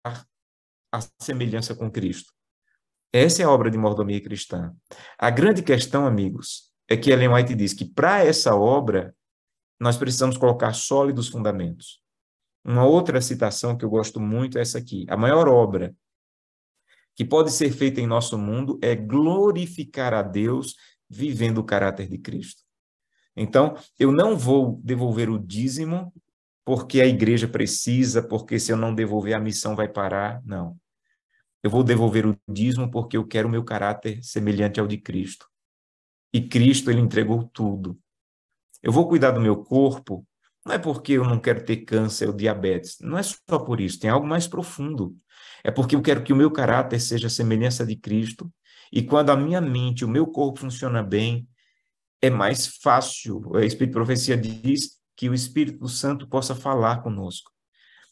a semelhança com Cristo. Essa é a obra de mordomia cristã. A grande questão, amigos, é que Ellen White diz que para essa obra nós precisamos colocar sólidos fundamentos. Uma outra citação que eu gosto muito é essa aqui. A maior obra que pode ser feita em nosso mundo é glorificar a Deus vivendo o caráter de Cristo. Então, eu não vou devolver o dízimo porque a igreja precisa, porque se eu não devolver a missão vai parar. Não. Eu vou devolver o dízimo porque eu quero o meu caráter semelhante ao de Cristo. E Cristo, ele entregou tudo. Eu vou cuidar do meu corpo, não é porque eu não quero ter câncer ou diabetes, não é só por isso, tem algo mais profundo. É porque eu quero que o meu caráter seja a semelhança de Cristo, e quando a minha mente, o meu corpo funciona bem, é mais fácil. O Espírito de Profecia diz que o Espírito Santo possa falar conosco.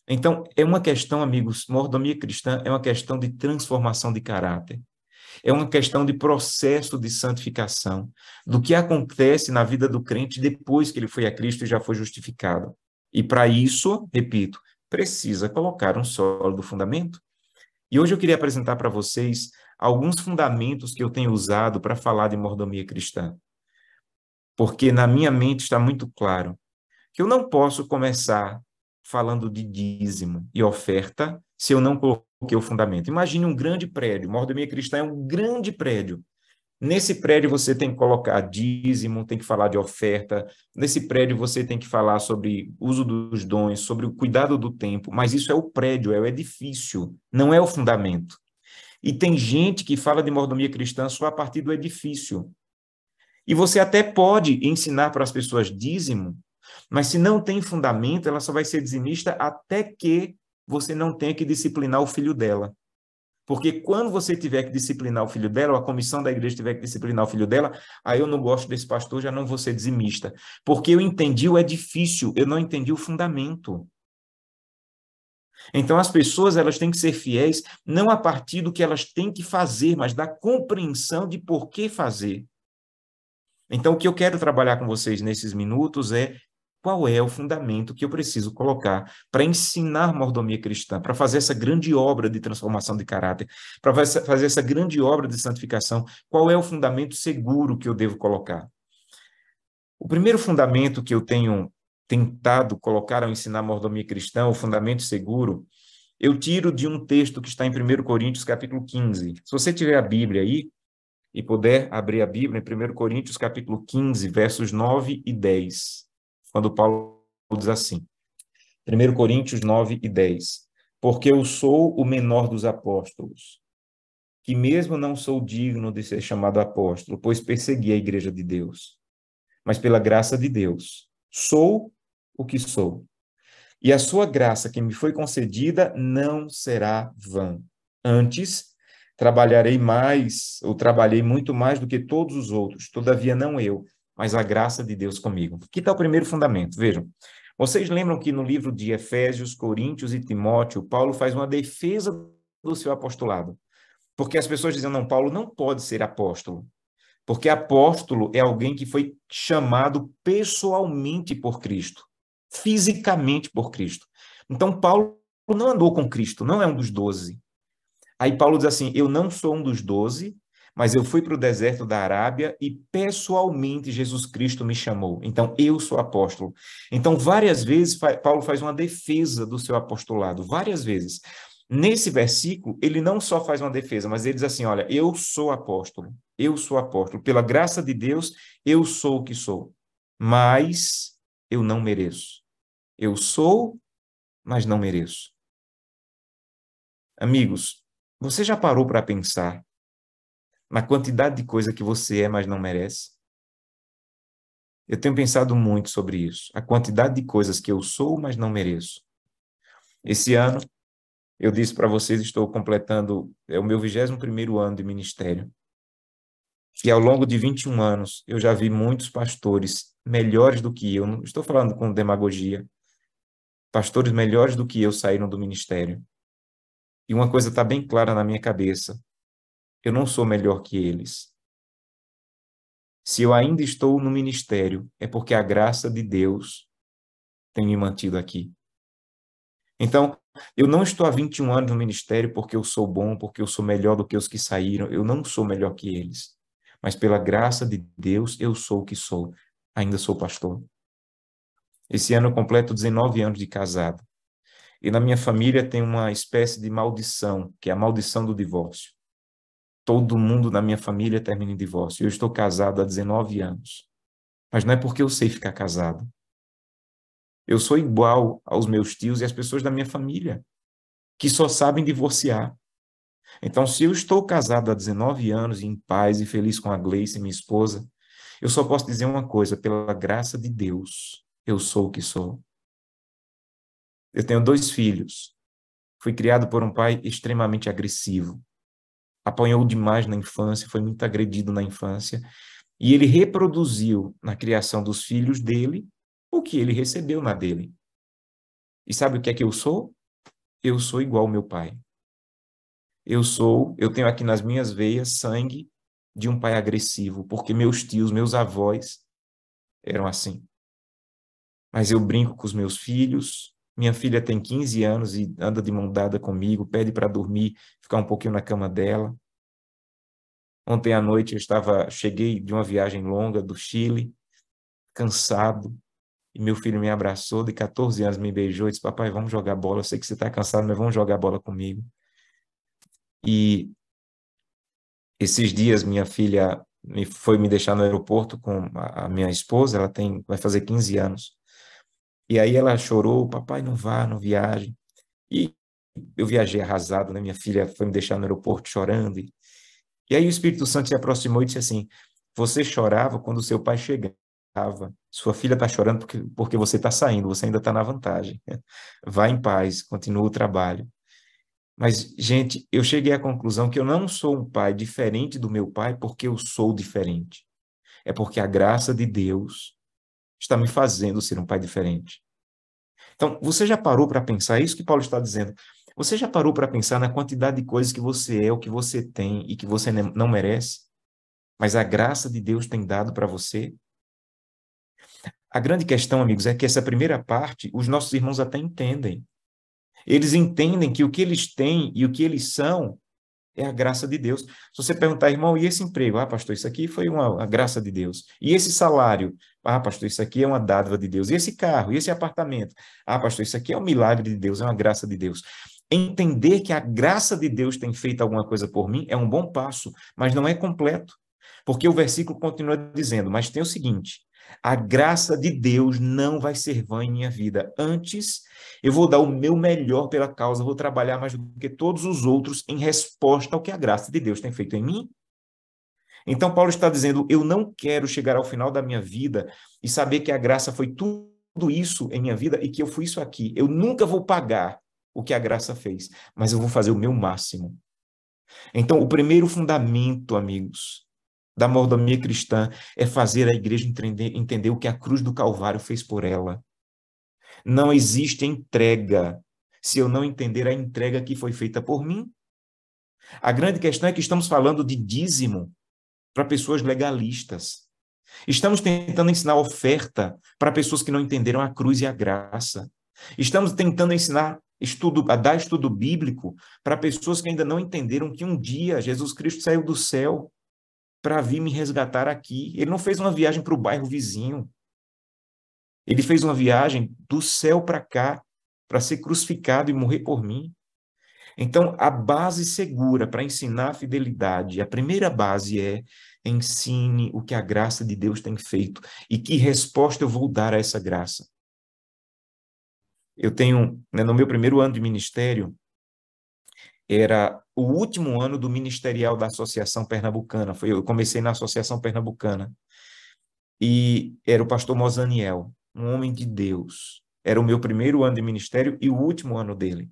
Então, é uma questão, amigos, mordomia cristã é uma questão de transformação de caráter. É uma questão de processo de santificação, do que acontece na vida do crente depois que ele foi a Cristo e já foi justificado. E para isso, repito, precisa colocar um sólido fundamento. E hoje eu queria apresentar para vocês alguns fundamentos que eu tenho usado para falar de mordomia cristã. Porque na minha mente está muito claro que eu não posso começar falando de dízimo e oferta se eu não coloquei o fundamento. Imagine um grande prédio, mordomia cristã é um grande prédio. Nesse prédio você tem que colocar dízimo, tem que falar de oferta. Nesse prédio você tem que falar sobre uso dos dons, sobre o cuidado do tempo. Mas isso é o prédio, é o edifício, não é o fundamento. E tem gente que fala de mordomia cristã só a partir do edifício. E você até pode ensinar para as pessoas dízimo, mas se não tem fundamento, ela só vai ser dizimista até que você não tenha que disciplinar o filho dela. Porque quando você tiver que disciplinar o filho dela, ou a comissão da igreja tiver que disciplinar o filho dela, aí eu não gosto desse pastor, já não vou ser dizimista. Porque eu entendi o edifício, eu não entendi o fundamento. Então as pessoas elas têm que ser fiéis não a partir do que elas têm que fazer, mas da compreensão de por que fazer. Então o que eu quero trabalhar com vocês nesses minutos é qual é o fundamento que eu preciso colocar para ensinar mordomia cristã, para fazer essa grande obra de transformação de caráter, para fazer essa grande obra de santificação? Qual é o fundamento seguro que eu devo colocar? O primeiro fundamento que eu tenho tentado colocar ao ensinar mordomia cristã, o fundamento seguro, eu tiro de um texto que está em 1 Coríntios, capítulo 15. Se você tiver a Bíblia aí e puder abrir a Bíblia em 1 Coríntios, capítulo 15, versos 9 e 10, quando Paulo diz assim, 1 Coríntios 9 e 10, porque eu sou o menor dos apóstolos, que mesmo não sou digno de ser chamado apóstolo, pois persegui a igreja de Deus, mas pela graça de Deus, sou o que sou. E a sua graça que me foi concedida não será vã. Antes, trabalharei mais, ou trabalhei muito mais do que todos os outros, todavia não eu, mas a graça de Deus comigo. Aqui está o primeiro fundamento, vejam. Vocês lembram que no livro de Efésios, Coríntios e Timóteo, Paulo faz uma defesa do seu apostolado. Porque as pessoas dizem, não, Paulo não pode ser apóstolo. Porque apóstolo é alguém que foi chamado pessoalmente por Cristo, fisicamente por Cristo. Então, Paulo não andou com Cristo, não é um dos 12. Aí Paulo diz assim, eu não sou um dos 12, mas eu fui para o deserto da Arábia e pessoalmente Jesus Cristo me chamou. Então, eu sou apóstolo. Então, várias vezes, Paulo faz uma defesa do seu apostolado, várias vezes. Nesse versículo, ele não só faz uma defesa, mas ele diz assim, olha, eu sou apóstolo, pela graça de Deus, eu sou o que sou, mas eu não mereço. Eu sou, mas não mereço. Amigos, você já parou para pensar na quantidade de coisa que você é, mas não merece? Eu tenho pensado muito sobre isso, a quantidade de coisas que eu sou, mas não mereço. Esse ano, eu disse para vocês, estou completando, é o meu 21º ano de ministério. E ao longo de 21 anos, eu já vi muitos pastores melhores do que eu, não estou falando com demagogia, pastores melhores do que eu saíram do ministério. E uma coisa está bem clara na minha cabeça, eu não sou melhor que eles. Se eu ainda estou no ministério, é porque a graça de Deus tem me mantido aqui. Então, eu não estou há 21 anos no ministério porque eu sou bom, porque eu sou melhor do que os que saíram. Eu não sou melhor que eles. Mas pela graça de Deus, eu sou o que sou. Ainda sou pastor. Esse ano eu completo 19 anos de casado. E na minha família tem uma espécie de maldição, que é a maldição do divórcio. Todo mundo na minha família termina em divórcio. Eu estou casado há 19 anos. Mas não é porque eu sei ficar casado. Eu sou igual aos meus tios e às pessoas da minha família, que só sabem divorciar. Então, se eu estou casado há 19 anos, em paz e feliz com a Gleice, minha esposa, eu só posso dizer uma coisa: pela graça de Deus, eu sou o que sou. Eu tenho 2 filhos. Fui criado por um pai extremamente agressivo. Apanhou demais na infância, foi muito agredido na infância. E ele reproduziu na criação dos filhos dele o que ele recebeu na dele. E sabe o que é que eu sou? Eu sou igual ao meu pai. Eu tenho aqui nas minhas veias sangue de um pai agressivo, porque meus tios, meus avós eram assim. Mas eu brinco com os meus filhos. Minha filha tem 15 anos e anda de mão dada comigo, pede para dormir, ficar um pouquinho na cama dela. Ontem à noite cheguei de uma viagem longa do Chile, cansado, e meu filho me abraçou, de 14 anos, me beijou e disse: papai, vamos jogar bola. Eu sei que você está cansado, mas vamos jogar bola comigo. E esses dias minha filha foi me deixar no aeroporto com a minha esposa, vai fazer 15 anos. E aí ela chorou: papai, não vá, não viaje. E eu viajei arrasado, né? Minha filha foi me deixar no aeroporto chorando. E aí o Espírito Santo se aproximou e disse assim: você chorava quando seu pai chegava. Sua filha está chorando porque você está saindo, você ainda está na vantagem. Vá em paz, continua o trabalho. Mas, gente, eu cheguei à conclusão que eu não sou um pai diferente do meu pai porque eu sou diferente. É porque a graça de Deus está me fazendo ser um pai diferente. Então, você já parou para pensar isso que Paulo está dizendo? Você já parou para pensar na quantidade de coisas que você é, o que você tem e que você não merece? Mas a graça de Deus tem dado para você? A grande questão, amigos, é que essa primeira parte, os nossos irmãos até entendem. Eles entendem que o que eles têm e o que eles são é a graça de Deus. Se você perguntar, irmão, e esse emprego? Ah, pastor, isso aqui foi a graça de Deus. E esse salário? Ah, pastor, isso aqui é uma dádiva de Deus. E esse carro? E esse apartamento? Ah, pastor, isso aqui é um milagre de Deus, é uma graça de Deus. Entender que a graça de Deus tem feito alguma coisa por mim é um bom passo, mas não é completo. Porque o versículo continua dizendo: mas tem o seguinte, a graça de Deus não vai ser vã em minha vida. Antes, eu vou dar o meu melhor pela causa, vou trabalhar mais do que todos os outros em resposta ao que a graça de Deus tem feito em mim. Então, Paulo está dizendo: eu não quero chegar ao final da minha vida e saber que a graça foi tudo isso em minha vida e que eu fui isso aqui. Eu nunca vou pagar o que a graça fez, mas eu vou fazer o meu máximo. Então, o primeiro fundamento, amigos, da mordomia cristã é fazer a igreja entender o que a cruz do Calvário fez por ela. Não existe entrega se eu não entender a entrega que foi feita por mim. A grande questão é que estamos falando de dízimo para pessoas legalistas. Estamos tentando ensinar oferta para pessoas que não entenderam a cruz e a graça. Estamos tentando ensinar a dar estudo bíblico para pessoas que ainda não entenderam que um dia Jesus Cristo saiu do céu para vir me resgatar aqui. Ele não fez uma viagem para o bairro vizinho. Ele fez uma viagem do céu para cá, para ser crucificado e morrer por mim. Então, a base segura para ensinar a fidelidade, a primeira base é: ensine o que a graça de Deus tem feito e que resposta eu vou dar a essa graça. Eu tenho, né, no meu primeiro ano de ministério, era o último ano do ministerial da Associação Pernambucana. Eu comecei na Associação Pernambucana. E era o pastor Mozaniel, um homem de Deus. Era o meu primeiro ano de ministério e o último ano dele.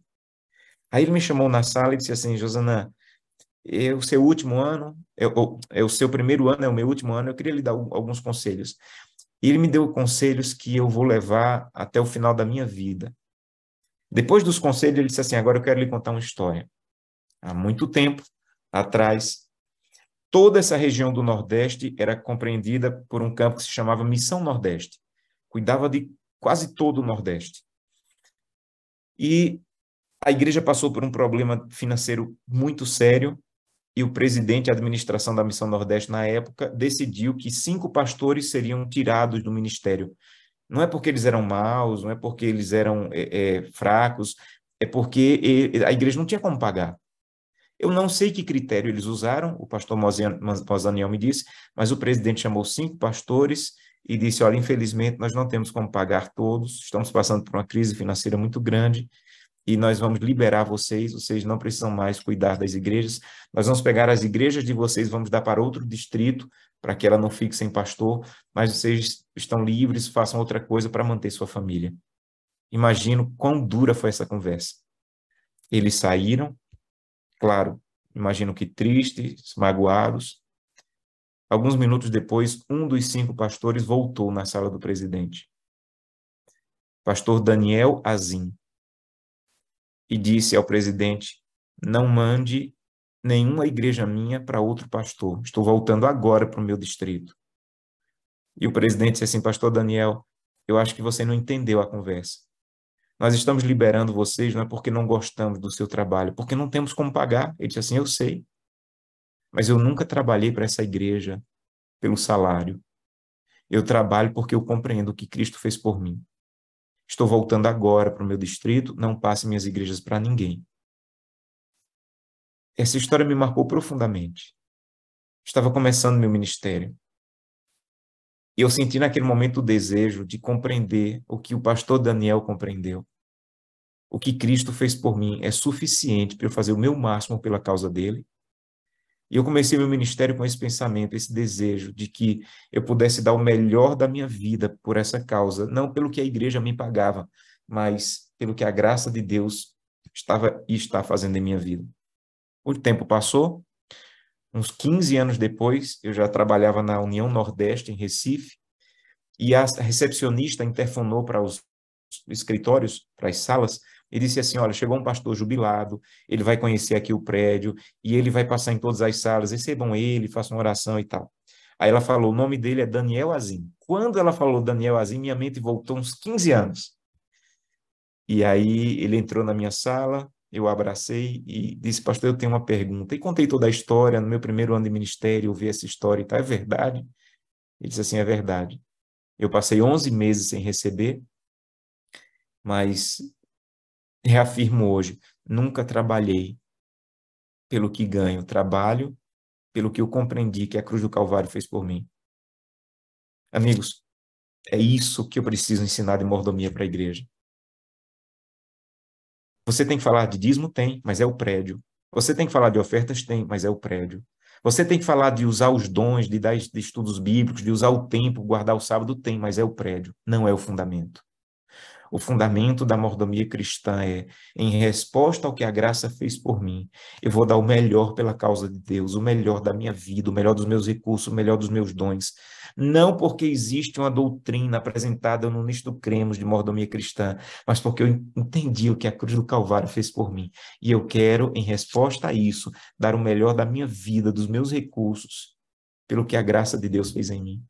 Aí ele me chamou na sala e disse assim: Josanã, é o seu último ano, é o seu primeiro ano, é o meu último ano, eu queria lhe dar alguns conselhos. E ele me deu conselhos que eu vou levar até o final da minha vida. Depois dos conselhos, ele disse assim: agora eu quero lhe contar uma história. Há muito tempo atrás, toda essa região do Nordeste era compreendida por um campo que se chamava Missão Nordeste. Cuidava de quase todo o Nordeste. E a igreja passou por um problema financeiro muito sério, e o presidente de administração da Missão Nordeste, na época, decidiu que 5 pastores seriam tirados do ministério. Não é porque eles eram maus, não é porque eles eram fracos, é porque a igreja não tinha como pagar. Eu não sei que critério eles usaram, o pastor Mozaniel me disse, mas o presidente chamou 5 pastores e disse, olha, infelizmente nós não temos como pagar todos, estamos passando por uma crise financeira muito grande, e nós vamos liberar vocês, vocês não precisam mais cuidar das igrejas, nós vamos pegar as igrejas de vocês, vamos dar para outro distrito, para que ela não fique sem pastor, mas vocês estão livres, façam outra coisa para manter sua família. Imagino quão dura foi essa conversa. Eles saíram, claro, imagino que tristes, magoados. Alguns minutos depois, um dos 5 pastores voltou na sala do presidente. Pastor Daniel Azim. E disse ao presidente, não mande nenhuma igreja minha para outro pastor. Estou voltando agora para o meu distrito. E o presidente disse assim, pastor Daniel, eu acho que você não entendeu a conversa. Nós estamos liberando vocês não é porque não gostamos do seu trabalho, porque não temos como pagar. Ele disse assim, eu sei, mas eu nunca trabalhei para essa igreja pelo salário. Eu trabalho porque eu compreendo o que Cristo fez por mim. Estou voltando agora para o meu distrito, não passe minhas igrejas para ninguém. Essa história me marcou profundamente. Estava começando meu ministério. E eu senti naquele momento o desejo de compreender o que o pastor Daniel compreendeu. O que Cristo fez por mim é suficiente para eu fazer o meu máximo pela causa dele. E eu comecei meu ministério com esse pensamento, esse desejo de que eu pudesse dar o melhor da minha vida por essa causa, não pelo que a igreja me pagava, mas pelo que a graça de Deus estava e está fazendo em minha vida. O tempo passou, uns 15 anos depois, eu já trabalhava na União Nordeste, em Recife, e a recepcionista interfonou para os escritórios, para as salas, e disse assim, olha, chegou um pastor jubilado, ele vai conhecer aqui o prédio, e ele vai passar em todas as salas, recebam ele, façam uma oração e tal. Aí ela falou, o nome dele é Daniel Azim. Quando ela falou Daniel Azim, minha mente voltou uns 15 anos. E aí ele entrou na minha sala, eu abracei e disse, pastor, eu tenho uma pergunta. E contei toda a história, no meu primeiro ano de ministério, eu vi essa história e tal, é verdade? Ele disse assim, é verdade. Eu passei 11 meses sem receber, mas reafirmo hoje, nunca trabalhei pelo que ganho, trabalho pelo que eu compreendi que a cruz do Calvário fez por mim. Amigos, é isso que eu preciso ensinar de mordomia para a igreja. Você tem que falar de dízimo? Tem, mas é o prédio. Você tem que falar de ofertas? Tem, mas é o prédio. Você tem que falar de usar os dons, de dar de estudos bíblicos, de usar o tempo, guardar o sábado? Tem, mas é o prédio, não é o fundamento. O fundamento da mordomia cristã é, em resposta ao que a graça fez por mim, eu vou dar o melhor pela causa de Deus, o melhor da minha vida, o melhor dos meus recursos, o melhor dos meus dons. Não porque existe uma doutrina apresentada no Nisto Cremos de mordomia cristã, mas porque eu entendi o que a cruz do Calvário fez por mim. E eu quero, em resposta a isso, dar o melhor da minha vida, dos meus recursos, pelo que a graça de Deus fez em mim.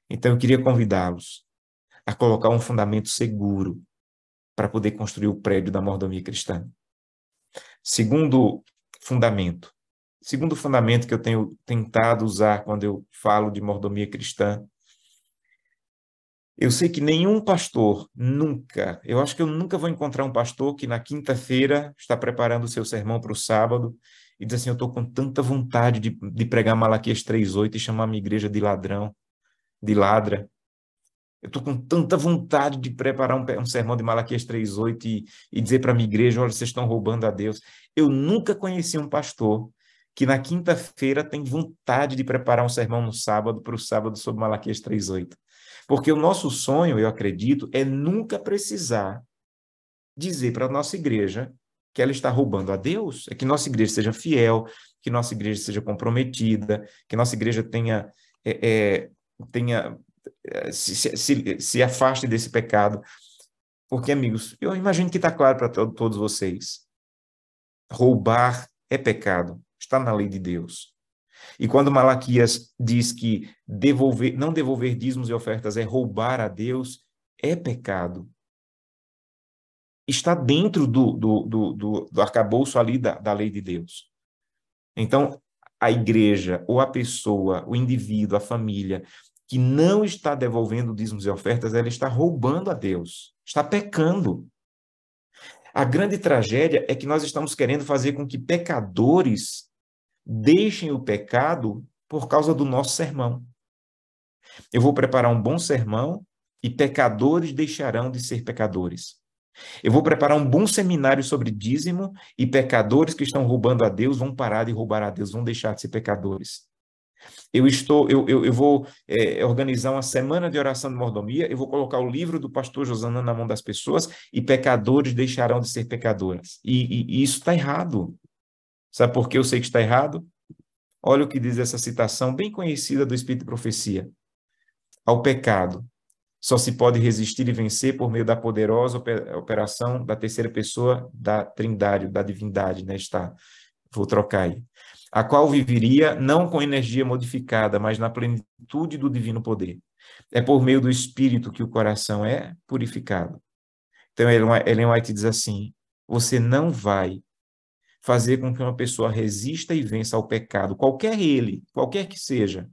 Então eu queria convidá-los a colocar um fundamento seguro para poder construir o prédio da mordomia cristã. Segundo fundamento que eu tenho tentado usar quando eu falo de mordomia cristã, eu sei que nenhum pastor, nunca, eu acho que eu nunca vou encontrar um pastor que na quinta-feira está preparando o seu sermão para o sábado e diz assim, eu estou com tanta vontade de pregar Malaquias 3:8 e chamar a minha igreja de ladrão, de ladra. Eu estou com tanta vontade de preparar um sermão de Malaquias 3:8 e dizer para a minha igreja, olha, vocês estão roubando a Deus. Eu nunca conheci um pastor que na quinta-feira tem vontade de preparar um sermão no sábado, para o sábado sobre Malaquias 3:8. Porque o nosso sonho, eu acredito, é nunca precisar dizer para a nossa igreja que ela está roubando a Deus, é que nossa igreja seja fiel, que nossa igreja seja comprometida, que nossa igreja tenha se afaste desse pecado. Porque, amigos, eu imagino que está claro para todos vocês. Roubar é pecado, está na lei de Deus. E quando Malaquias diz que não devolver dízimos e ofertas é roubar a Deus, é pecado. está dentro do arcabouço ali da lei de Deus. Então, a igreja, ou a pessoa, o indivíduo, a família, que não está devolvendo dízimos e ofertas, ela está roubando a Deus, está pecando. A grande tragédia é que nós estamos querendo fazer com que pecadores deixem o pecado por causa do nosso sermão. Eu vou preparar um bom sermão e pecadores deixarão de ser pecadores. Eu vou preparar um bom seminário sobre dízimo e pecadores que estão roubando a Deus vão parar de roubar a Deus, vão deixar de ser pecadores. Eu vou organizar uma semana de oração de mordomia, eu vou colocar o livro do pastor Josanã na mão das pessoas e pecadores deixarão de ser pecadoras. E isso está errado. Sabe por que eu sei que está errado? Olha o que diz essa citação bem conhecida do Espírito de Profecia. Ao pecado só se pode resistir e vencer por meio da poderosa operação da terceira pessoa da Trindade, da divindade, né? Vou trocar aí. A qual viveria não com energia modificada, mas na plenitude do divino poder. É por meio do Espírito que o coração é purificado. Então, Ellen White diz assim, você não vai fazer com que uma pessoa resista e vença ao pecado, qualquer que seja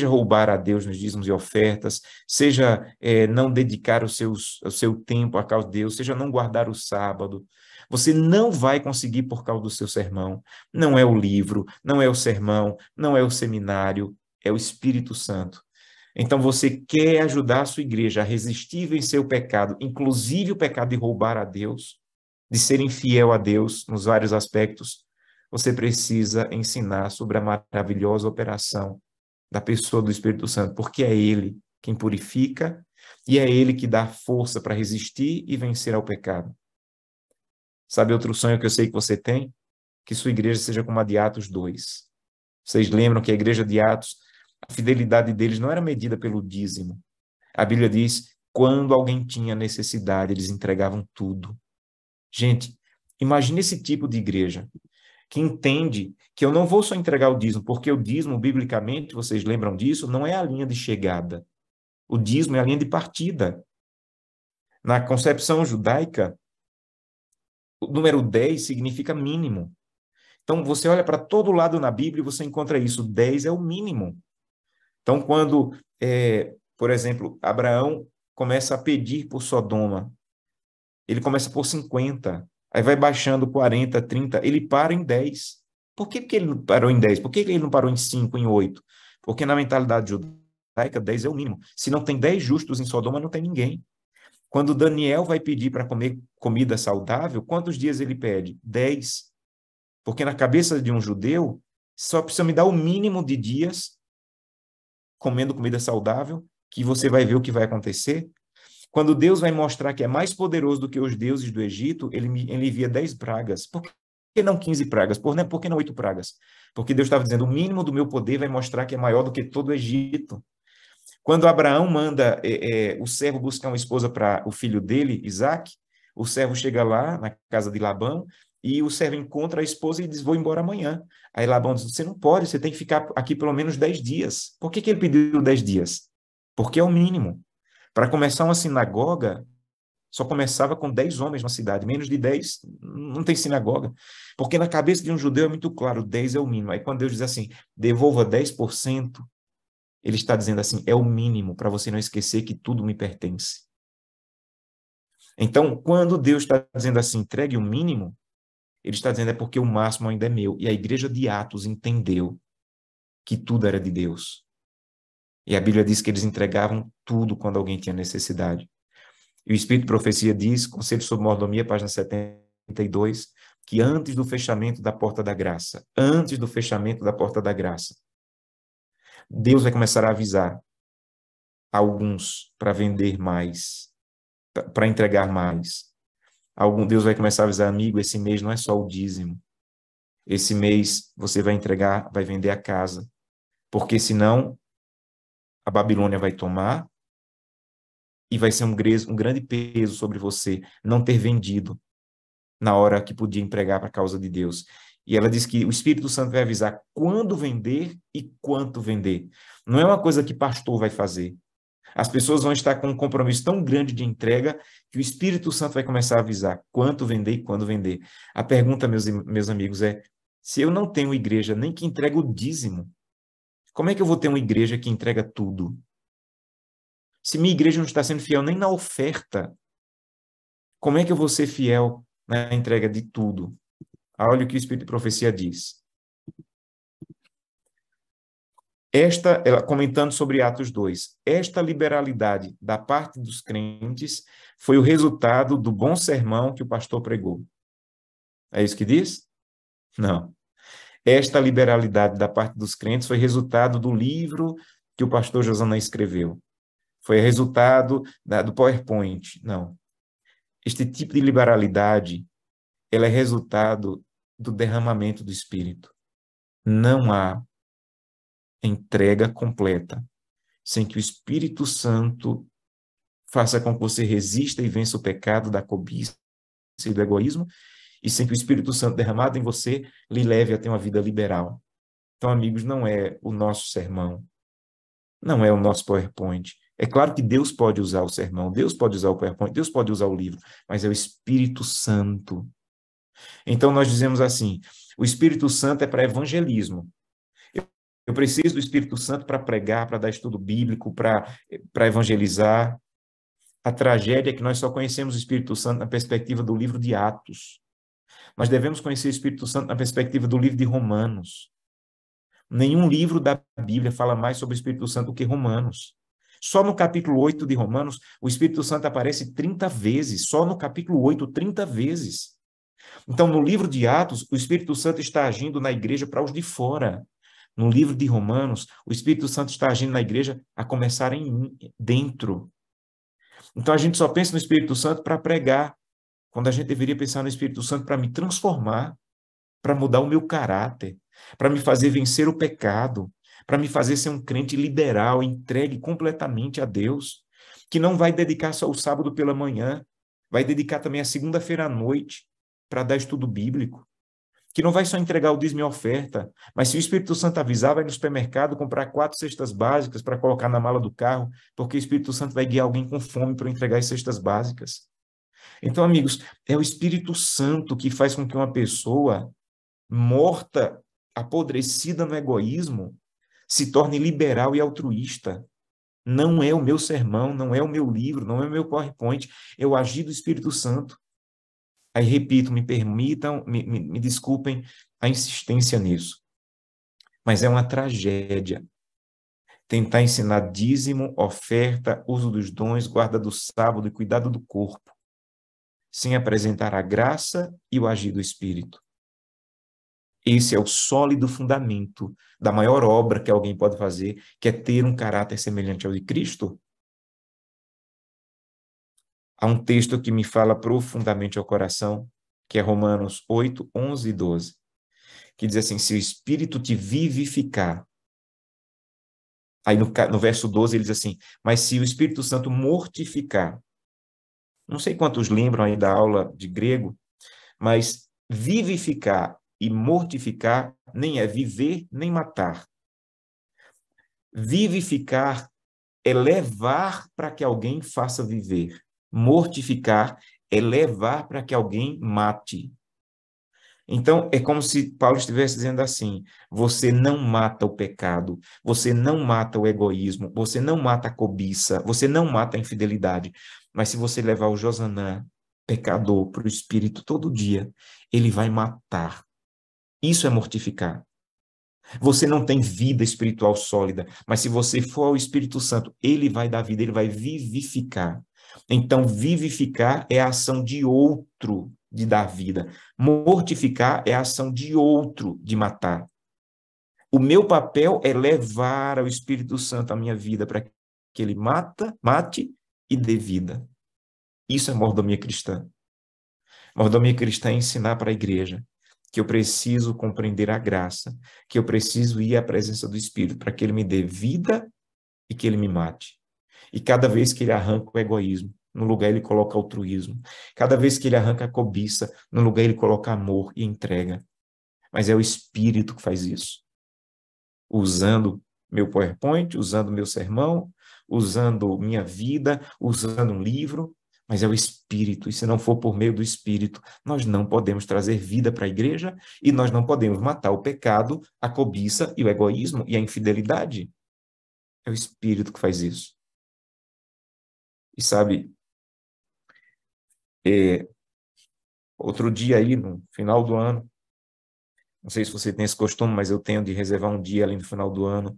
roubar a Deus nos dízimos e ofertas, seja não dedicar o seu tempo à causa de Deus, seja não guardar o sábado. Você não vai conseguir por causa do seu sermão. Não é o livro, não é o sermão, não é o seminário, é o Espírito Santo. Então, você quer ajudar a sua igreja a resistir e vencer o pecado, inclusive o pecado de roubar a Deus, de ser infiel a Deus nos vários aspectos, você precisa ensinar sobre a maravilhosa operação da pessoa do Espírito Santo, porque é Ele quem purifica e é Ele que dá força para resistir e vencer ao pecado. Sabe outro sonho que eu sei que você tem? Que sua igreja seja como a de Atos 2. Vocês lembram que a igreja de Atos, a fidelidade deles não era medida pelo dízimo. A Bíblia diz, quando alguém tinha necessidade, eles entregavam tudo. Gente, imagine esse tipo de igreja que entende que eu não vou só entregar o dízimo, porque o dízimo, biblicamente, vocês lembram disso, não é a linha de chegada. O dízimo é a linha de partida. Na concepção judaica, o número 10 significa mínimo. Então, você olha para todo lado na Bíblia e você encontra isso. 10 é o mínimo. Então, quando, por exemplo, Abraão começa a pedir por Sodoma, ele começa por 50, aí vai baixando 40, 30, ele para em 10. Por que ele não parou em 10? Por que ele não parou em 5, em 8? Porque na mentalidade judaica, 10 é o mínimo. Se não tem 10 justos em Sodoma, não tem ninguém. Quando Daniel vai pedir para comer comida saudável, quantos dias ele pede? 10. Porque na cabeça de um judeu, só precisa me dar o mínimo de dias comendo comida saudável, que você vai ver o que vai acontecer. Quando Deus vai mostrar que é mais poderoso do que os deuses do Egito, ele envia 10 pragas. Por que não 15 pragas? Por que não 8 pragas? Porque Deus estava dizendo, o mínimo do meu poder vai mostrar que é maior do que todo o Egito. Quando Abraão manda o servo buscar uma esposa para o filho dele, Isaac, o servo chega lá na casa de Labão e o servo encontra a esposa e diz, vou embora amanhã. Aí Labão diz, você não pode, você tem que ficar aqui pelo menos 10 dias. Por que ele pediu 10 dias? Porque é o mínimo. Para começar uma sinagoga, só começava com 10 homens na cidade. Menos de 10, não tem sinagoga. Porque na cabeça de um judeu é muito claro, 10 é o mínimo. Aí quando Deus diz assim, devolva 10%, ele está dizendo assim, é o mínimo, para você não esquecer que tudo me pertence. Então, quando Deus está dizendo assim, entregue o mínimo, ele está dizendo é porque o máximo ainda é meu. E a igreja de Atos entendeu que tudo era de Deus. E a Bíblia diz que eles entregavam tudo quando alguém tinha necessidade. E o Espírito de Profecia diz, Conselho sobre Mordomia, página 72, que antes do fechamento da porta da graça, Deus vai começar a avisar alguns para vender mais, para entregar mais. Deus vai começar a avisar, amigo, esse mês não é só o dízimo. Esse mês você vai entregar, vai vender a casa. Porque senão a Babilônia vai tomar e vai ser um grande peso sobre você não ter vendido na hora que podia empregar para a causa de Deus. E ela diz que o Espírito Santo vai avisar quando vender e quanto vender. Não é uma coisa que pastor vai fazer. As pessoas vão estar com um compromisso tão grande de entrega que o Espírito Santo vai começar a avisar quanto vender e quando vender. A pergunta, meus amigos, é: se eu não tenho igreja nem que entrega o dízimo, como é que eu vou ter uma igreja que entrega tudo? Se minha igreja não está sendo fiel nem na oferta, como é que eu vou ser fiel na entrega de tudo? Olha o que o Espírito de Profecia diz. Ela comentando sobre Atos 2, esta liberalidade da parte dos crentes foi o resultado do bom sermão que o pastor pregou. É isso que diz? Não. Esta liberalidade da parte dos crentes foi resultado do livro que o pastor Josanã escreveu. Foi resultado do PowerPoint. Não. Este tipo de liberalidade, ela é resultado do derramamento do Espírito. Não há entrega completa sem que o Espírito Santo faça com que você resista e vença o pecado da cobiça e do egoísmo, e sem que o Espírito Santo derramado em você lhe leve a ter uma vida liberal. Então, amigos, não é o nosso sermão, não é o nosso PowerPoint. É claro que Deus pode usar o sermão, Deus pode usar o PowerPoint, Deus pode usar o livro, mas é o Espírito Santo. Então, nós dizemos assim, o Espírito Santo é para evangelismo. Eu preciso do Espírito Santo para pregar, para dar estudo bíblico, para evangelizar. A tragédia é que nós só conhecemos o Espírito Santo na perspectiva do livro de Atos. Nós devemos conhecer o Espírito Santo na perspectiva do livro de Romanos. Nenhum livro da Bíblia fala mais sobre o Espírito Santo do que Romanos. Só no capítulo 8 de Romanos, o Espírito Santo aparece 30 vezes. Só no capítulo 8, 30 vezes. Então, no livro de Atos, o Espírito Santo está agindo na igreja para os de fora. No livro de Romanos, o Espírito Santo está agindo na igreja a começar dentro. Então, a gente só pensa no Espírito Santo para pregar, quando a gente deveria pensar no Espírito Santo para me transformar, para mudar o meu caráter, para me fazer vencer o pecado, para me fazer ser um crente liberal, entregue completamente a Deus, que não vai dedicar só o sábado pela manhã, vai dedicar também a segunda-feira à noite para dar estudo bíblico, que não vai só entregar o dízimo e a oferta, mas se o Espírito Santo avisar, vai no supermercado comprar 4 cestas básicas para colocar na mala do carro, porque o Espírito Santo vai guiar alguém com fome para entregar as cestas básicas. Então, amigos, é o Espírito Santo que faz com que uma pessoa morta, apodrecida no egoísmo, se torne liberal e altruísta. Não é o meu sermão, não é o meu livro, não é o meu PowerPoint, é o agir do Espírito Santo. Aí, repito, me permitam, me desculpem a insistência nisso, mas é uma tragédia tentar ensinar dízimo, oferta, uso dos dons, guarda do sábado e cuidado do corpo, sem apresentar a graça e o agir do Espírito. Esse é o sólido fundamento da maior obra que alguém pode fazer, que é ter um caráter semelhante ao de Cristo. Há um texto que me fala profundamente ao coração, que é Romanos 8, 11 e 12, que diz assim, se o Espírito te vivificar, aí no verso 12 ele diz assim, mas se o Espírito Santo mortificar, não sei quantos lembram aí da aula de grego, mas vivificar e mortificar nem é viver nem matar. Vivificar é levar para que alguém faça viver. Mortificar é levar para que alguém mate. Então, é como se Paulo estivesse dizendo assim, você não mata o pecado, você não mata o egoísmo, você não mata a cobiça, você não mata a infidelidade, mas se você levar o Josanã, pecador, para o Espírito todo dia, ele vai matar. Isso é mortificar. Você não tem vida espiritual sólida, mas se você for ao Espírito Santo, ele vai dar vida, ele vai vivificar. Então, vivificar é a ação de outro de dar vida. Mortificar é a ação de outro de matar. O meu papel é levar ao Espírito Santo a minha vida para que ele mate e dê vida. Isso é mordomia cristã. Mordomia cristã é ensinar para a igreja que eu preciso compreender a graça, que eu preciso ir à presença do Espírito para que ele me dê vida e que ele me mate. E cada vez que ele arranca o egoísmo, no lugar ele coloca altruísmo. Cada vez que ele arranca a cobiça, no lugar ele coloca amor e entrega. Mas é o Espírito que faz isso, usando meu PowerPoint, usando meu sermão, usando minha vida, usando um livro, mas é o Espírito, e se não for por meio do Espírito, nós não podemos trazer vida para a igreja e nós não podemos matar o pecado, a cobiça e o egoísmo e a infidelidade. É o Espírito que faz isso. E sabe, é, outro dia aí, no final do ano, não sei se você tem esse costume, mas eu tenho de reservar um dia ali no final do ano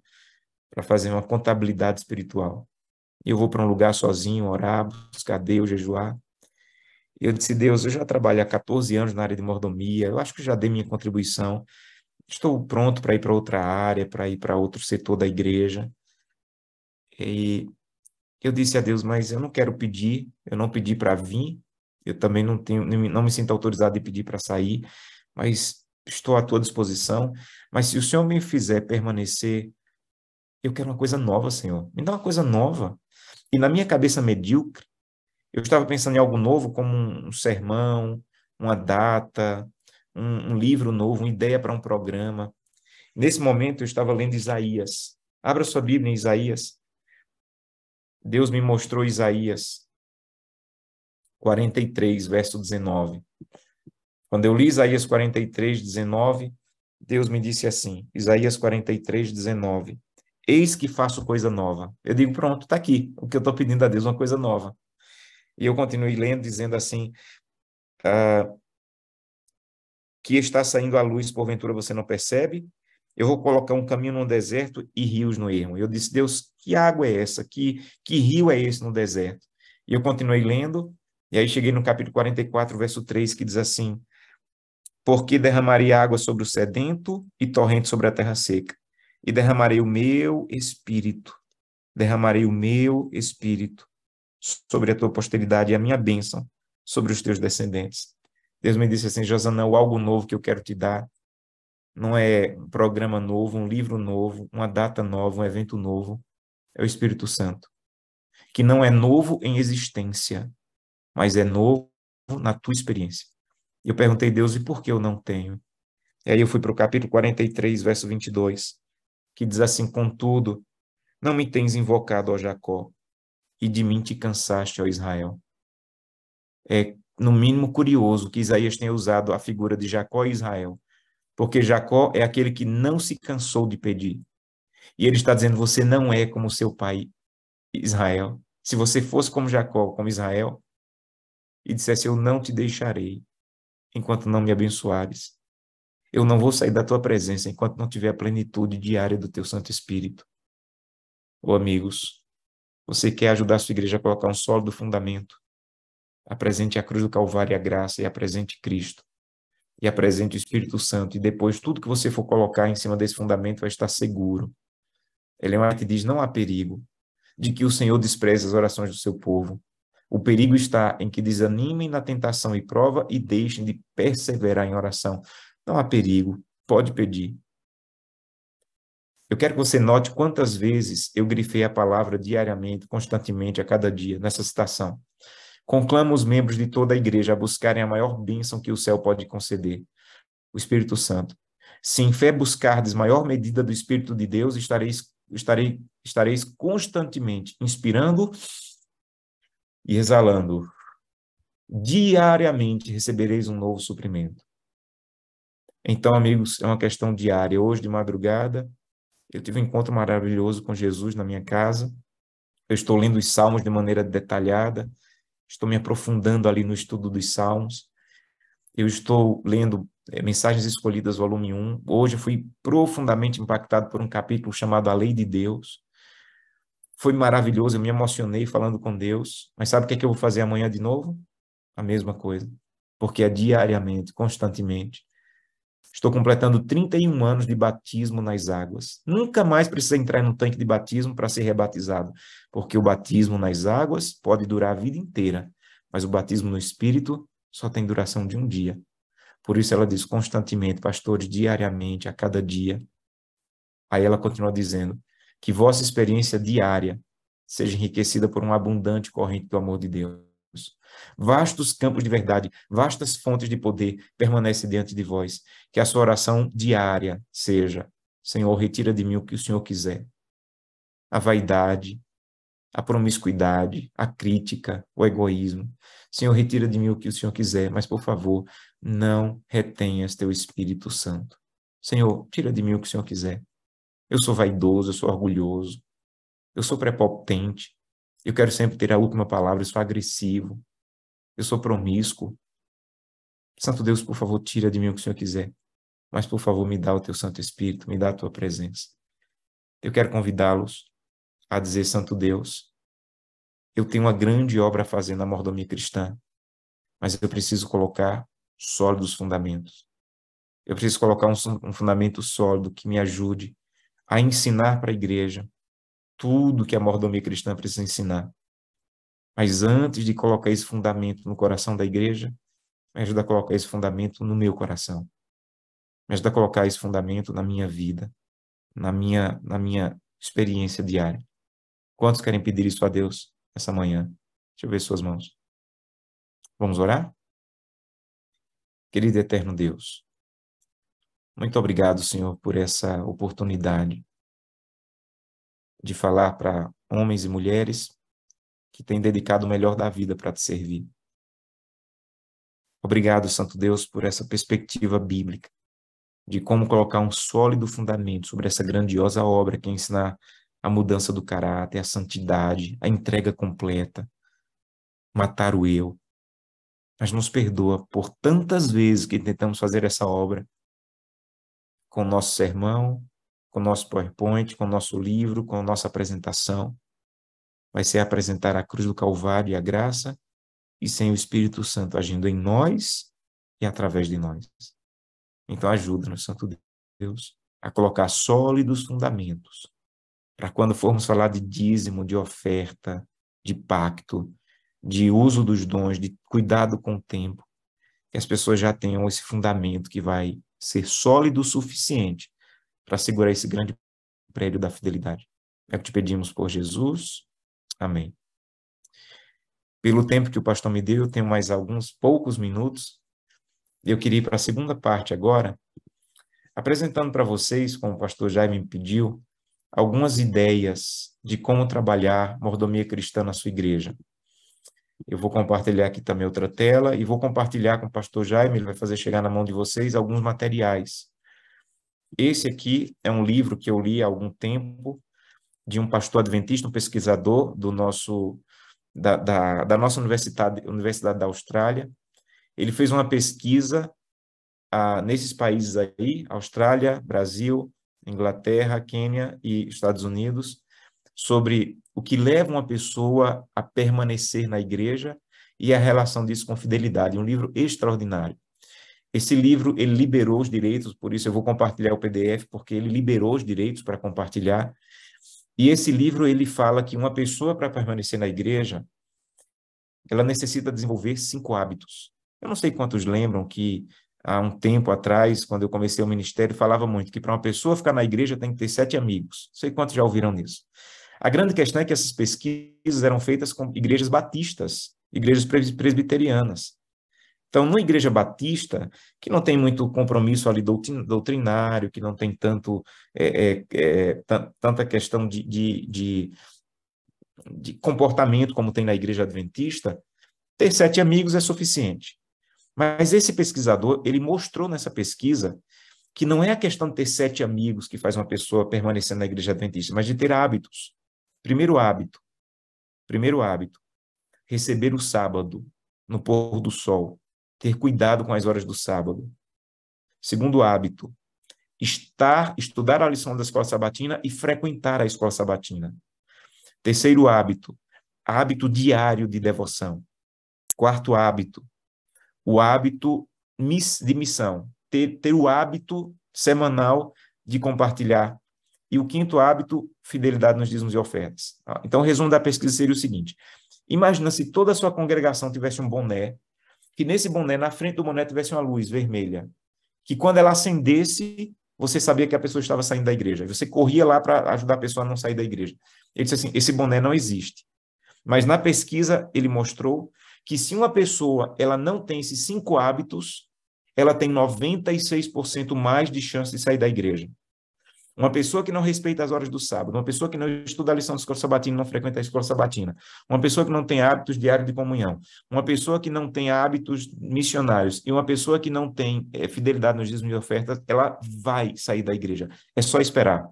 para fazer uma contabilidade espiritual. E eu vou para um lugar sozinho, orar, buscar Deus, jejuar. E eu disse, Deus, eu já trabalho há 14 anos na área de mordomia, eu acho que já dei minha contribuição, estou pronto para ir para outra área, para ir para outro setor da igreja. E eu disse a Deus, mas eu não quero pedir, eu não pedi para vir, eu também não tenho, não me sinto autorizado de pedir para sair, mas estou à tua disposição. Mas se o Senhor me fizer permanecer, eu quero uma coisa nova, Senhor. Me dá uma coisa nova. E na minha cabeça medíocre, eu estava pensando em algo novo, como um sermão, uma data, um livro novo, uma ideia para um programa. Nesse momento, eu estava lendo Isaías. Abra sua Bíblia em Isaías. Deus me mostrou Isaías 43, verso 19. Quando eu li Isaías 43, 19, Deus me disse assim, Isaías 43, 19, eis que faço coisa nova. Eu digo, pronto, está aqui, o que eu estou pedindo a Deus, uma coisa nova. E eu continuei lendo, dizendo assim, que está saindo a luz, porventura você não percebe? Eu vou colocar um caminho no deserto e rios no ermo. Eu disse, Deus, que água é essa? Que rio é esse no deserto? E eu continuei lendo, e aí cheguei no capítulo 44, verso 3, que diz assim, porque derramarei água sobre o sedento e torrente sobre a terra seca. E derramarei o meu espírito sobre a tua posteridade e a minha bênção sobre os teus descendentes. Deus me disse assim, Josanão, algo novo que eu quero te dar, não é um programa novo, um livro novo, uma data nova, um evento novo, é o Espírito Santo, que não é novo em existência, mas é novo na tua experiência. E eu perguntei, Deus, e por que eu não tenho? E aí eu fui para o capítulo 43, verso 22, que diz assim, contudo, não me tens invocado, ó Jacó, e de mim te cansaste, ó Israel. É, no mínimo, curioso que Isaías tenha usado a figura de Jacó e Israel, porque Jacó é aquele que não se cansou de pedir. E ele está dizendo, você não é como seu pai Israel. Se você fosse como Jacó, como Israel, e dissesse, eu não te deixarei, enquanto não me abençoares. Eu não vou sair da tua presença, enquanto não tiver a plenitude diária do teu Santo Espírito. Ô amigos, você quer ajudar a sua igreja a colocar um sólido fundamento? Apresente a cruz do Calvário e a graça, e apresente Cristo, e apresente o Espírito Santo, e depois tudo que você for colocar em cima desse fundamento vai estar seguro. Ellen White diz, não há perigo de que o Senhor despreze as orações do seu povo. O perigo está em que desanimem na tentação e prova e deixem de perseverar em oração. Não há perigo, pode pedir. Eu quero que você note quantas vezes eu grifei a palavra diariamente, constantemente, a cada dia, nessa citação. Conclamo os membros de toda a igreja a buscarem a maior bênção que o céu pode conceder, o Espírito Santo. Se em fé buscardes maior medida do Espírito de Deus, estareis constantemente inspirando e exalando. Diariamente recebereis um novo suprimento. Então, amigos, é uma questão diária. Hoje, de madrugada, eu tive um encontro maravilhoso com Jesus na minha casa. Eu estou lendo os Salmos de maneira detalhada, estou me aprofundando ali no estudo dos Salmos. Eu estou lendo Mensagens Escolhidas, volume 1. Hoje eu fui profundamente impactado por um capítulo chamado A Lei de Deus. Foi maravilhoso, eu me emocionei falando com Deus. Mas sabe o que é que eu vou fazer amanhã de novo? A mesma coisa. Porque é diariamente, constantemente. Estou completando 31 anos de batismo nas águas. Nunca mais precisa entrar no tanque de batismo para ser rebatizado, porque o batismo nas águas pode durar a vida inteira, mas o batismo no Espírito só tem duração de um dia. Por isso ela diz constantemente, pastores, diariamente, a cada dia. Aí ela continua dizendo que vossa experiência diária seja enriquecida por uma abundante corrente do amor de Deus. Vastos campos de verdade, vastas fontes de poder permanecem diante de vós. Que a sua oração diária seja, Senhor, retira de mim o que o Senhor quiser. a vaidade, a promiscuidade, a crítica, o egoísmo. Senhor, retira de mim o que o Senhor quiser, mas, por favor, não retenhas teu Espírito Santo. Senhor, tira de mim o que o Senhor quiser. Eu sou vaidoso, eu sou orgulhoso, eu sou prepotente, eu quero sempre ter a última palavra, eu sou agressivo, eu sou promíscuo. Santo Deus, por favor, tira de mim o que o Senhor quiser, mas, por favor, me dá o teu Santo Espírito, me dá a tua presença. Eu quero convidá-los a dizer, Santo Deus, eu tenho uma grande obra a fazer na mordomia cristã, mas eu preciso colocar sólidos fundamentos. Eu preciso colocar um fundamento sólido que me ajude a ensinar para a igreja tudo que a mordomia cristã precisa ensinar. Mas antes de colocar esse fundamento no coração da igreja, me ajuda a colocar esse fundamento no meu coração. Me ajuda a colocar esse fundamento na minha vida, na minha experiência diária. Quantos querem pedir isso a Deus essa manhã? Deixa eu ver suas mãos. Vamos orar? Querido e eterno Deus, muito obrigado, Senhor, por essa oportunidade de falar para homens e mulheres que têm dedicado o melhor da vida para te servir. Obrigado, Santo Deus, por essa perspectiva bíblica de como colocar um sólido fundamento sobre essa grandiosa obra que é ensinar a mudança do caráter, a santidade, a entrega completa, matar o eu. Mas nos perdoa por tantas vezes que tentamos fazer essa obra com o nosso sermão, com o nosso PowerPoint, com o nosso livro, com a nossa apresentação. Vai ser apresentar a cruz do Calvário e a graça, e sem o Espírito Santo agindo em nós e através de nós. Então ajuda-nos, Santo Deus, a colocar sólidos fundamentos para quando formos falar de dízimo, de oferta, de pacto, de uso dos dons, de cuidado com o tempo, que as pessoas já tenham esse fundamento que vai ser sólido o suficiente para segurar esse grande prédio da fidelidade. É o que te pedimos por Jesus. Amém. Pelo tempo que o pastor me deu, eu tenho mais alguns poucos minutos. Eu queria ir para a segunda parte agora, apresentando para vocês, como o pastor Jaime me pediu, algumas ideias de como trabalhar mordomia cristã na sua igreja. Eu vou compartilhar aqui também outra tela e vou compartilhar com o pastor Jaime, ele vai fazer chegar na mão de vocês alguns materiais. Esse aqui é um livro que eu li há algum tempo, de um pastor adventista, um pesquisador da nossa Universidade da Austrália. Ele fez uma pesquisa nesses países aí, Austrália, Brasil, Inglaterra, Quênia e Estados Unidos, sobre o que leva uma pessoa a permanecer na igreja e a relação disso com fidelidade. Um livro extraordinário. Esse livro, ele liberou os direitos, por isso eu vou compartilhar o PDF, porque ele liberou os direitos para compartilhar. E esse livro, ele fala que uma pessoa, para permanecer na igreja, ela necessita desenvolver 5 hábitos. Eu não sei quantos lembram que há um tempo atrás, quando eu comecei o ministério, falava muito que para uma pessoa ficar na igreja tem que ter 7 amigos. Não sei quantos já ouviram nisso. A grande questão é que essas pesquisas eram feitas com igrejas batistas, igrejas presbiterianas. Então, numa igreja batista, que não tem muito compromisso ali doutrinário, que não tem tanta questão de comportamento como tem na igreja adventista, ter 7 amigos é suficiente. Mas esse pesquisador, ele mostrou nessa pesquisa que não é a questão de ter 7 amigos que faz uma pessoa permanecer na igreja adventista, mas de ter hábitos. Primeiro hábito, receber o sábado no pôr do sol, ter cuidado com as horas do sábado. Segundo hábito, estudar a lição da escola sabatina e frequentar a escola sabatina. Terceiro hábito diário de devoção. Quarto hábito, o hábito de missão, ter o hábito semanal de compartilhar. E o quinto hábito, fidelidade nos dízimos e ofertas. Então, o resumo da pesquisa seria o seguinte: imagina se toda a sua congregação tivesse um boné, que nesse boné, na frente do boné, tivesse uma luz vermelha, que quando ela acendesse, você sabia que a pessoa estava saindo da igreja. Você corria lá para ajudar a pessoa a não sair da igreja. Ele disse assim, esse boné não existe. Mas na pesquisa, ele mostrou que se uma pessoa ela não tem esses 5 hábitos, ela tem 96% mais de chance de sair da igreja. Uma pessoa que não respeita as horas do sábado, uma pessoa que não estuda a lição da escola sabatina, não frequenta a escola sabatina, uma pessoa que não tem hábitos diários de comunhão, uma pessoa que não tem hábitos missionários e uma pessoa que não tem fidelidade nos dízimos de ofertas, ela vai sair da igreja. É só esperar.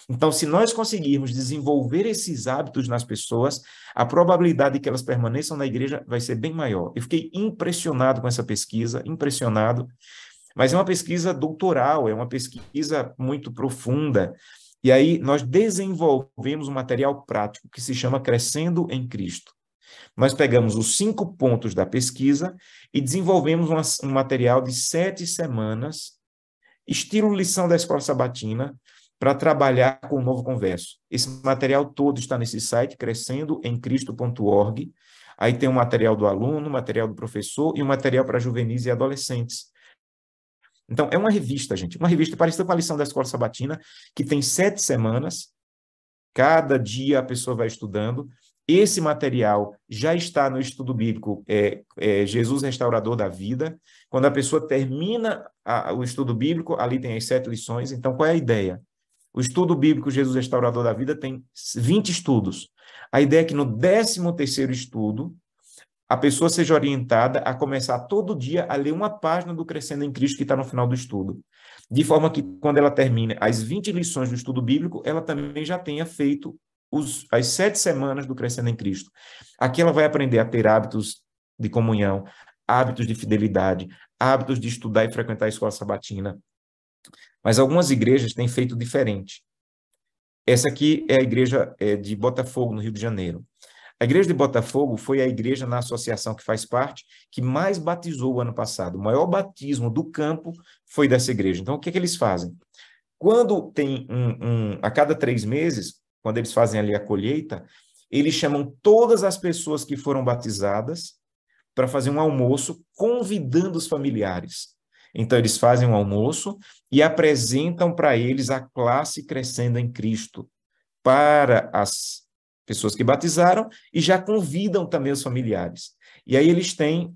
Então, se nós conseguirmos desenvolver esses hábitos nas pessoas, a probabilidade de que elas permaneçam na igreja vai ser bem maior. Eu fiquei impressionado com essa pesquisa, impressionado, mas é uma pesquisa doutoral, é uma pesquisa muito profunda. E aí nós desenvolvemos um material prático que se chama Crescendo em Cristo. Nós pegamos os 5 pontos da pesquisa e desenvolvemos um material de 7 semanas, estilo lição da escola sabatina, para trabalhar com o novo converso. Esse material todo está nesse site, crescendoemcristo.org. Aí tem o material do aluno, o material do professor e o material para juvenis e adolescentes. Então, é uma revista, gente, uma revista parecida com a lição da escola sabatina, que tem 7 semanas, cada dia a pessoa vai estudando. Esse material já está no estudo bíblico Jesus Restaurador da Vida. Quando a pessoa termina o estudo bíblico, ali tem as 7 lições. Então, qual é a ideia? O estudo bíblico Jesus Restaurador da Vida tem 20 estudos. A ideia é que no 13º estudo, a pessoa seja orientada a começar todo dia a ler uma página do Crescendo em Cristo que está no final do estudo. De forma que, quando ela termine as 20 lições do estudo bíblico, ela também já tenha feito as 7 semanas do Crescendo em Cristo. Aqui ela vai aprender a ter hábitos de comunhão, hábitos de fidelidade, hábitos de estudar e frequentar a escola sabatina. Mas algumas igrejas têm feito diferente. Essa aqui é a igreja de Botafogo, no Rio de Janeiro. A igreja de Botafogo foi a igreja na associação que faz parte que mais batizou o ano passado. O maior batismo do campo foi dessa igreja. Então, o que é que eles fazem? Quando tem a cada 3 meses, quando eles fazem ali a colheita, eles chamam todas as pessoas que foram batizadas para fazer um almoço, convidando os familiares. Então, eles fazem um almoço e apresentam para eles a classe Crescendo em Cristo, para as pessoas que batizaram e já convidam também os familiares. E aí eles têm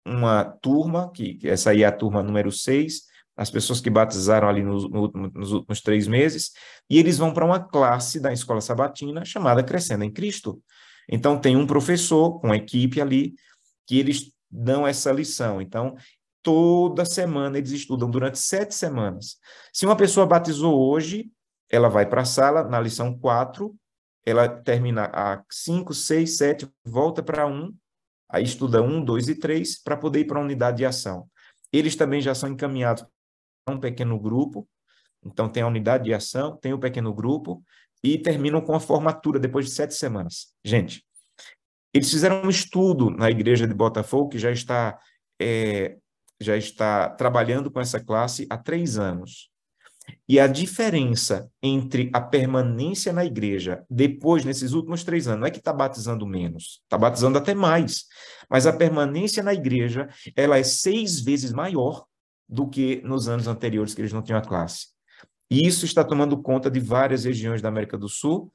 uma turma, que essa aí é a turma número 6, as pessoas que batizaram ali nos últimos 3 meses, e eles vão para uma classe da escola sabatina chamada Crescendo em Cristo. Então, tem um professor com equipe ali, que eles dão essa lição. Então, toda semana eles estudam durante 7 semanas. Se uma pessoa batizou hoje, ela vai para a sala, na lição 4, ela termina a 5, 6, 7, volta para 1, aí estuda 1, 2 e 3, para poder ir para a unidade de ação. Eles também já são encaminhados para um pequeno grupo, então tem a unidade de ação, tem o pequeno grupo, e terminam com a formatura depois de 7 semanas. Gente, eles fizeram um estudo na igreja de Botafogo, que já está trabalhando com essa classe há 3 anos. E a diferença entre a permanência na igreja depois, nesses últimos 3 anos, não é que está batizando menos, está batizando até mais, mas a permanência na igreja, ela é 6 vezes maior do que nos anos anteriores, que eles não tinham a classe. E isso está tomando conta de várias regiões da América do Sul.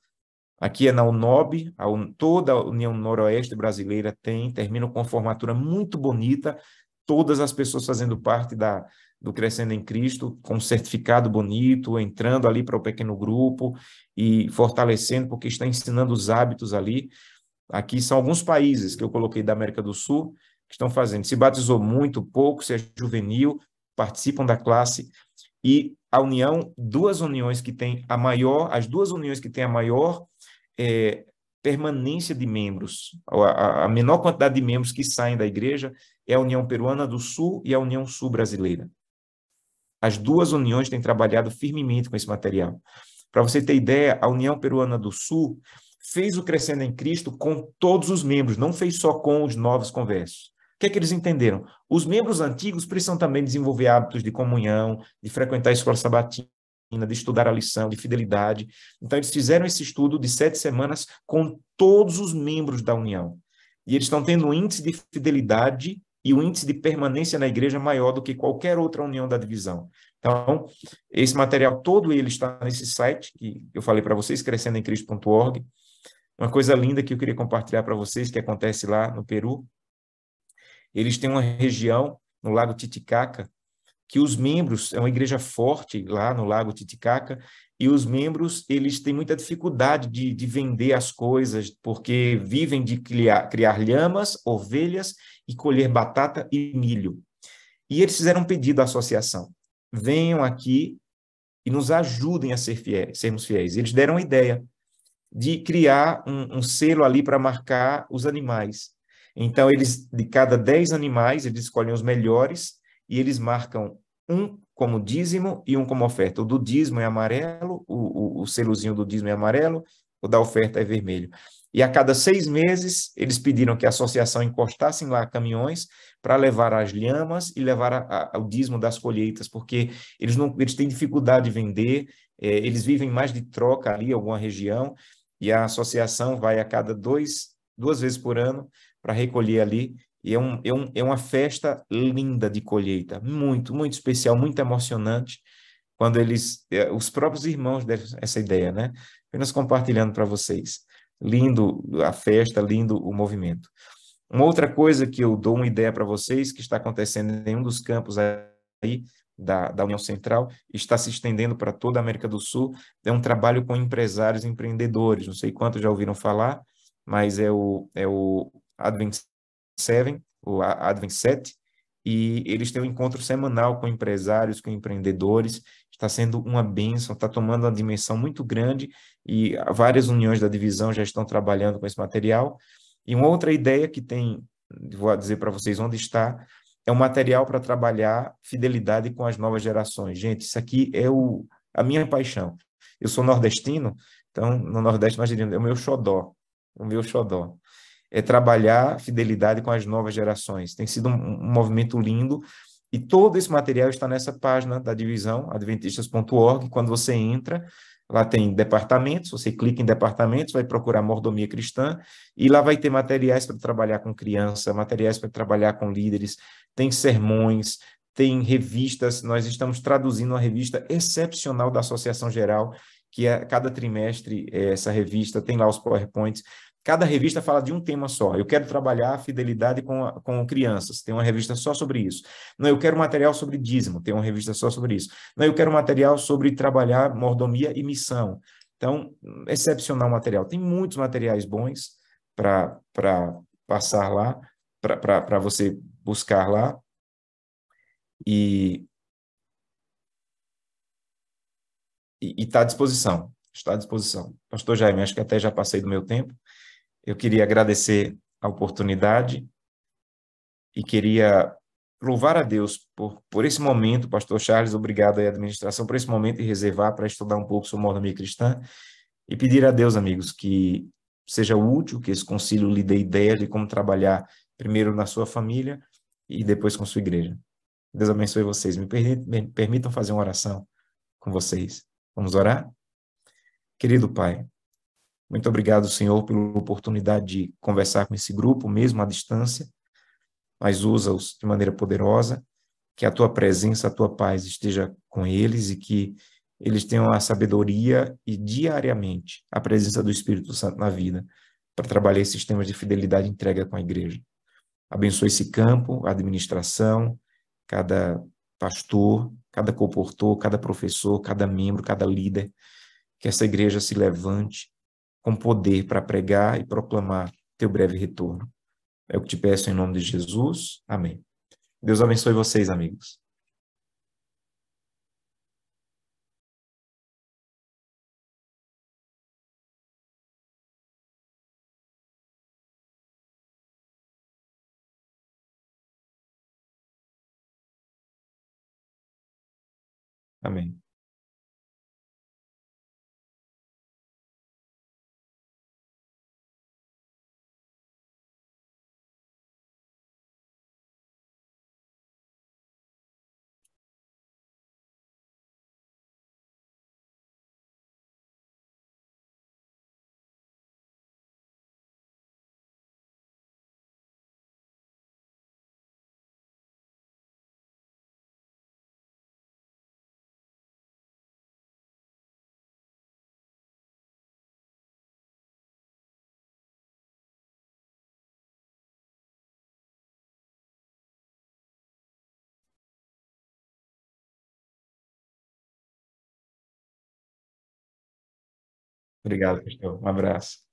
Aqui é na UNOB, toda a União Noroeste Brasileira termina com uma formatura muito bonita, todas as pessoas fazendo parte do Crescendo em Cristo, com um certificado bonito, entrando ali para o pequeno grupo e fortalecendo, porque está ensinando os hábitos ali. Aqui são alguns países que eu coloquei da América do Sul que estão fazendo. Se batizou muito, pouco, se é juvenil, participam da classe. E a união, as duas uniões que têm a maior permanência de membros, a menor quantidade de membros que saem da igreja é a União Peruana do Sul e a União Sul Brasileira. As duas uniões têm trabalhado firmemente com esse material. Para você ter ideia, a União Peruana do Sul fez o Crescendo em Cristo com todos os membros, não fez só com os novos conversos. O que é que eles entenderam? Os membros antigos precisam também desenvolver hábitos de comunhão, de frequentar a escola sabatina, de estudar a lição, de fidelidade. Então, eles fizeram esse estudo de 7 semanas com todos os membros da união. E eles estão tendo um índice de fidelidade e o índice de permanência na igreja maior do que qualquer outra união da divisão. Então, esse material todo ele está nesse site que eu falei para vocês, crescendoemcristo.org. Uma coisa linda que eu queria compartilhar para vocês, que acontece lá no Peru. Eles têm uma região, no Lago Titicaca, que os membros, é uma igreja forte lá no Lago Titicaca, e os membros, eles têm muita dificuldade de vender as coisas, porque vivem de criar lhamas, ovelhas e colher batata e milho. E eles fizeram um pedido à associação: venham aqui e nos ajudem a sermos fiéis. Eles deram a ideia de criar um selo ali para marcar os animais. Então, eles, de cada 10 animais, eles escolhem os melhores e eles marcam um como dízimo e um como oferta. O do dízimo é amarelo, o selozinho do dízimo é amarelo, o da oferta é vermelho. E a cada 6 meses, eles pediram que a associação encostasse lá caminhões para levar as lhamas e levar o dízimo das colheitas, porque eles têm dificuldade de vender, eles vivem mais de troca ali, em alguma região, e a associação vai a cada duas vezes por ano para recolher ali, e é uma festa linda de colheita, muito, muito especial, muito emocionante, quando os próprios irmãos deram essa ideia, né? Apenas compartilhando para vocês. Lindo a festa, lindo o movimento. Uma outra coisa que eu dou uma ideia para vocês, que está acontecendo em um dos campos aí da União Central, está se estendendo para toda a América do Sul, é um trabalho com empresários e empreendedores. Não sei quantos já ouviram falar, mas é o Advent Seven, o Advent 7, e eles têm um encontro semanal com empresários, com empreendedores. Está sendo uma bênção, está tomando uma dimensão muito grande, e várias uniões da divisão já estão trabalhando com esse material. E uma outra ideia que tem, vou dizer para vocês onde está, é um material para trabalhar fidelidade com as novas gerações. Gente, isso aqui é a minha paixão. Eu sou nordestino, então no Nordeste nós diríamos, é o meu xodó. É trabalhar fidelidade com as novas gerações. Tem sido um movimento lindo, e todo esse material está nessa página da divisão, adventistas.org. Quando você entra, lá tem departamentos, você clica em departamentos, vai procurar mordomia cristã, e lá vai ter materiais para trabalhar com criança, materiais para trabalhar com líderes, tem sermões, tem revistas. Nós estamos traduzindo uma revista excepcional da Associação Geral, que é cada trimestre, essa revista tem lá os PowerPoints. Cada revista fala de um tema só. Eu quero trabalhar a fidelidade com crianças, tem uma revista só sobre isso. Não, eu quero material sobre dízimo, tem uma revista só sobre isso. Não, eu quero material sobre trabalhar mordomia e missão. Então, excepcional material. Tem muitos materiais bons para passar lá, para você buscar lá, e está à disposição. Está à disposição. Pastor Jaime, acho que até já passei do meu tempo. Eu queria agradecer a oportunidade e queria louvar a Deus por esse momento. Pastor Charles, obrigado aí à administração por esse momento de reservar para estudar um pouco sobre mordomia cristã, e pedir a Deus, amigos, que seja útil, que esse concílio lhe dê ideias de como trabalhar primeiro na sua família e depois com sua igreja. Deus abençoe vocês. Me permitam fazer uma oração com vocês. Vamos orar? Querido Pai, muito obrigado, Senhor, pela oportunidade de conversar com esse grupo, mesmo à distância, mas usa-os de maneira poderosa, que a tua presença, a tua paz esteja com eles, e que eles tenham a sabedoria e diariamente a presença do Espírito Santo na vida, para trabalhar esses temas de fidelidade e entrega com a igreja. Abençoe esse campo, a administração, cada pastor, cada comportor, cada professor, cada membro, cada líder, que essa igreja se levante com poder para pregar e proclamar teu breve retorno. É o que te peço em nome de Jesus. Amém. Deus abençoe vocês, amigos. Amém. Obrigado, pastor. Um abraço.